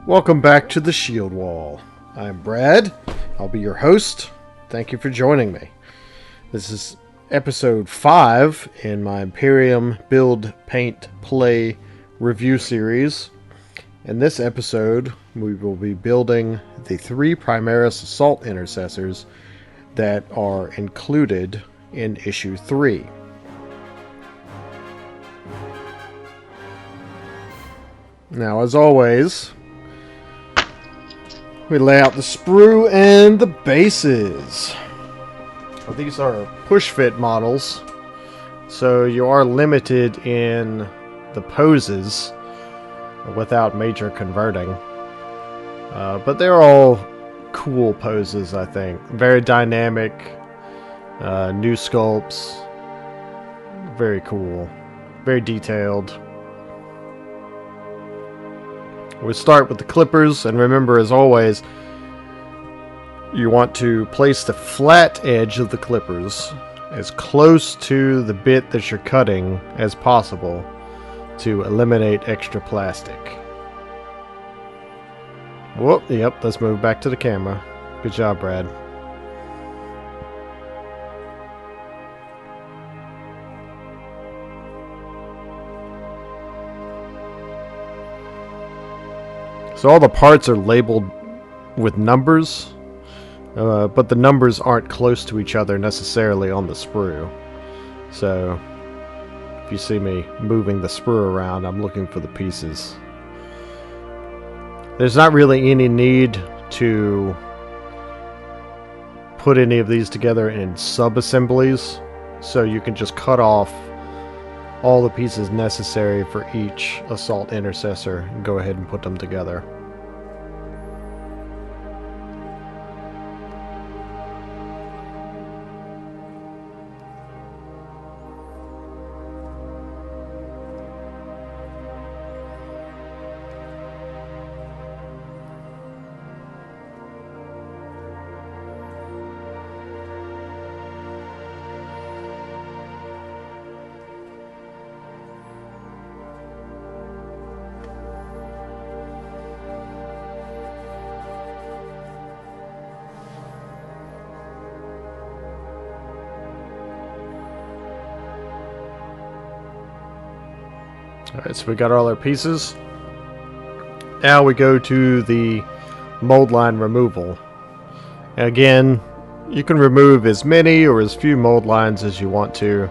Welcome back to the Shield Wall. I'm Brad. I'll be your host. Thank you for joining me. This is episode 5 in my Imperium Build, Paint, Play review series. In this episode, we will be building the 3 Primaris Assault Intercessors that are included in issue 3. Now, as always, we lay out the sprue and the bases. Well, these are push-fit models, so you are limited in the poses without major converting. But they're all cool poses, I think. Very dynamic, new sculpts, very cool, very detailed. We start with the clippers, and remember, as always, you want to place the flat edge of the clippers as close to the bit that you're cutting as possible to eliminate extra plastic. Whoop, yep, let's move back to the camera. Good job, Brad. So all the parts are labeled with numbers, but the numbers aren't close to each other necessarily on the sprue. So if you see me moving the sprue around, I'm looking for the pieces. There's not really any need to put any of these together in sub-assemblies, so you can just cut off all the pieces necessary for each assault intercessor and go ahead and put them together. Alright, so we got all our pieces. Now we go to the mold line removal. Again, you can remove as many or as few mold lines as you want to.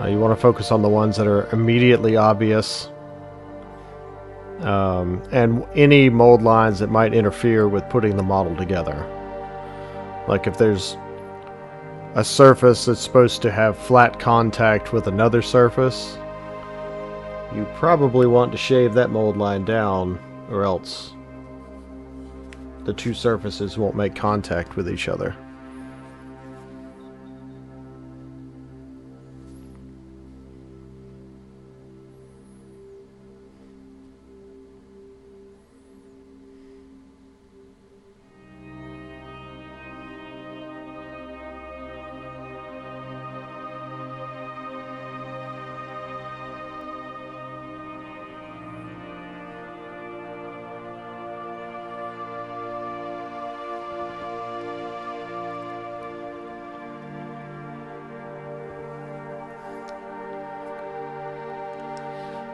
You want to focus on the ones that are immediately obvious. And any mold lines that might interfere with putting the model together. Like if there's a surface that's supposed to have flat contact with another surface, you probably want to shave that mold line down, or else the two surfaces won't make contact with each other.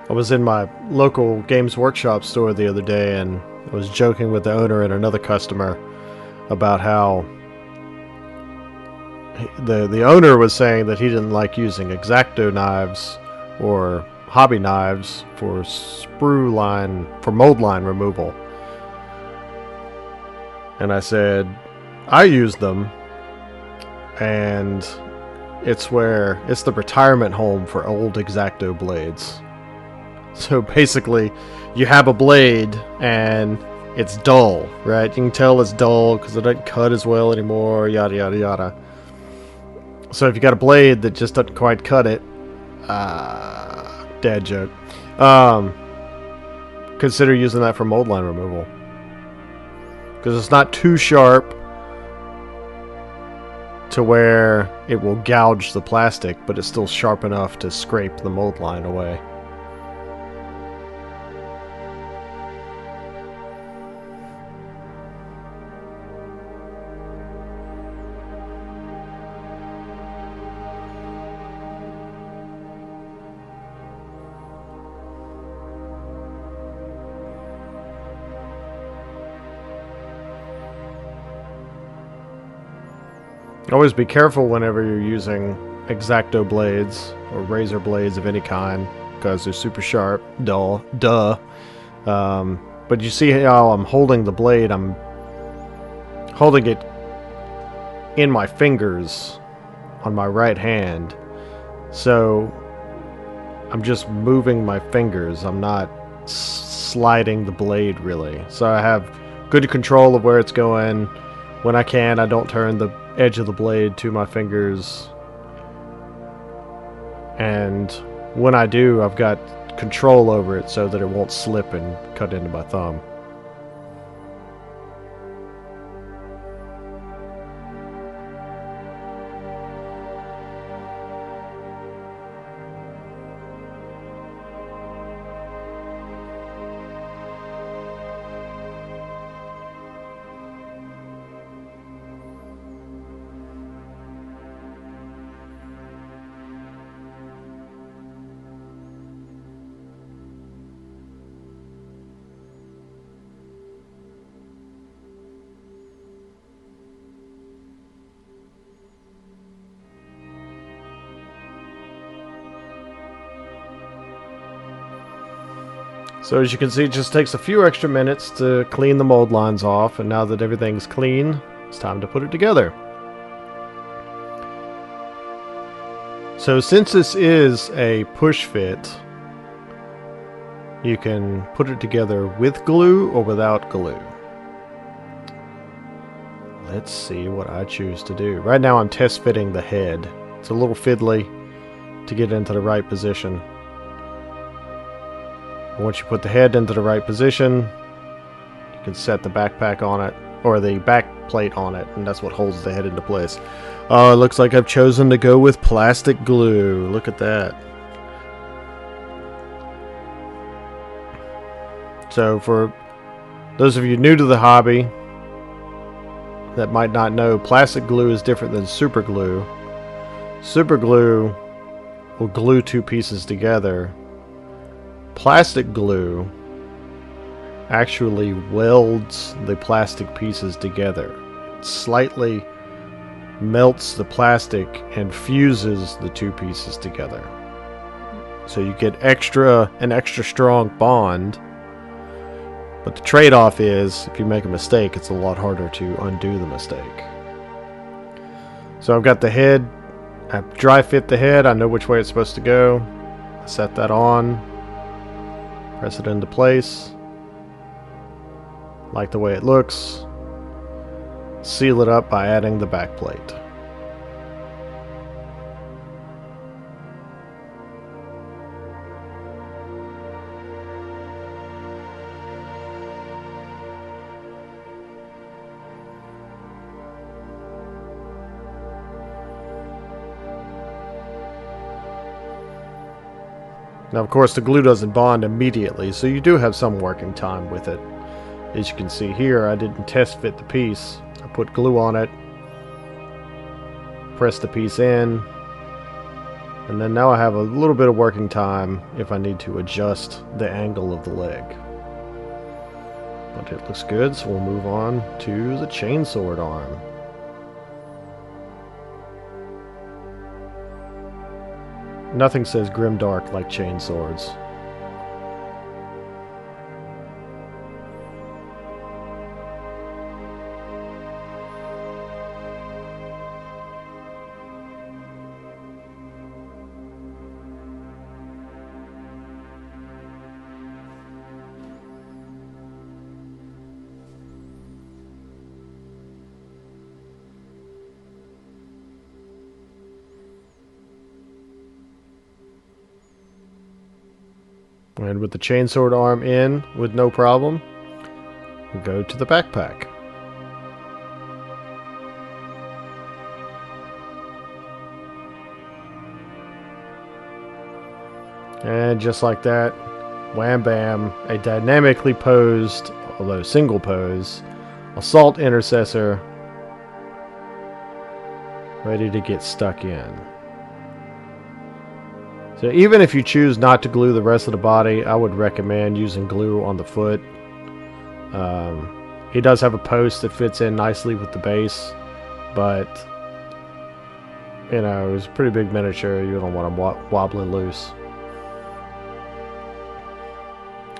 I was in my local Games Workshop store the other day, and I was joking with the owner and another customer about how the owner was saying that he didn't like using X-Acto knives or hobby knives for mold line removal. And I said, I use them, and it's the retirement home for old X-Acto blades. So basically, you have a blade and it's dull, right? You can tell it's dull because it doesn't cut as well anymore, yada yada yada. So if you got a blade that just doesn't quite cut it, dad joke, consider using that for mold line removal. Because it's not too sharp to where it will gouge the plastic, but it's still sharp enough to scrape the mold line away. Always be careful whenever you're using X-Acto blades or razor blades of any kind, because they're super sharp. Duh. But you see how I'm holding the blade, I'm holding it in my fingers on my right hand. So I'm just moving my fingers. I'm not sliding the blade really. So I have good control of where it's going. When I can, I don't turn the edge of the blade to my fingers. And when I do, I've got control over it so that it won't slip and cut into my thumb. So as you can see, it just takes a few extra minutes to clean the mold lines off, and now that everything's clean, it's time to put it together. So since this is a push fit, you can put it together with glue or without glue. Let's see what I choose to do. Right now I'm test fitting the head. It's a little fiddly to get into the right position. Once you put the head into the right position, you can set the backpack on it, or the back plate on it, and that's what holds the head into place. Oh, it looks like I've chosen to go with plastic glue. Look at that. So for those of you new to the hobby that might not know, plastic glue is different than super glue. Super glue will glue two pieces together. Plastic glue actually welds the plastic pieces together. It slightly melts the plastic and fuses the two pieces together. So you get an extra strong bond. But the trade-off is, if you make a mistake, it's a lot harder to undo the mistake. So I've got the head. I dry fit the head. I know which way it's supposed to go. I set that on. Press it into place. Like the way it looks. Seal it up by adding the back plate. Now, of course, the glue doesn't bond immediately, so you do have some working time with it. As you can see here, I didn't test fit the piece. I put glue on it, press the piece in, and then now I have a little bit of working time if I need to adjust the angle of the leg. But it looks good, so we'll move on to the chainsword arm. Nothing says grimdark like chainswords. And with the chainsword arm in with no problem, we go to the backpack. And just like that, wham bam, a dynamically posed, although single pose, assault intercessor ready to get stuck in. So even if you choose not to glue the rest of the body, I would recommend using glue on the foot. He does have a post that fits in nicely with the base, but you know, it was a pretty big miniature. You don't want them wobbling loose.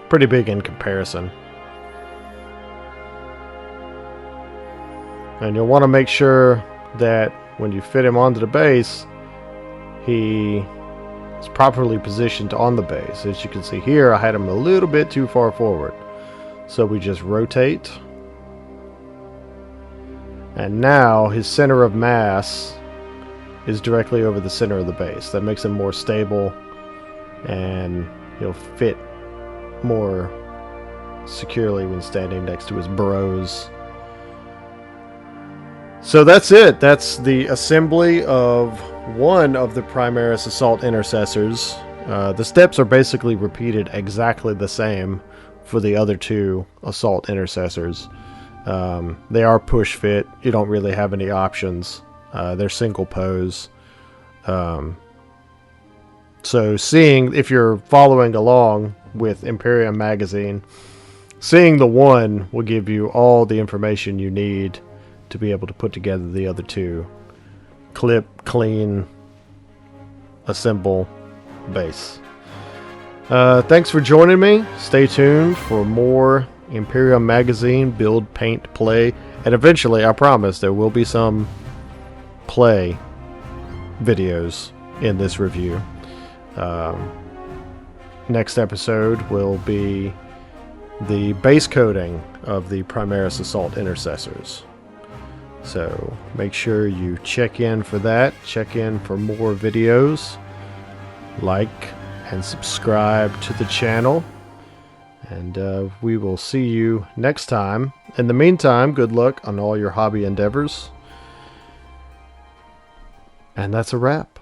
Pretty big in comparison. And you'll want to make sure that when you fit him onto the base, he is properly positioned on the base. As you can see here, I had him a little bit too far forward. So we just rotate. And now his center of mass is directly over the center of the base. That makes him more stable, and he'll fit more securely when standing next to his bros. So that's it. That's the assembly of one of the Primaris Assault Intercessors. The steps are basically repeated exactly the same for the other two Assault Intercessors. They are push fit. You don't really have any options. They're single pose. So seeing, if you're following along with Imperium magazine, seeing the one will give you all the information you need to be able to put together the other two. Clip, clean, assemble, base. Thanks for joining me. Stay tuned for more Imperium magazine build, paint, play, and eventually, I promise, there will be some play videos in this review. Next episode will be the base coating of the Primaris Assault Intercessors. So make sure you check in for that. Check in for more videos. Like and subscribe to the channel. And we will see you next time. In the meantime, good luck on all your hobby endeavors. And that's a wrap.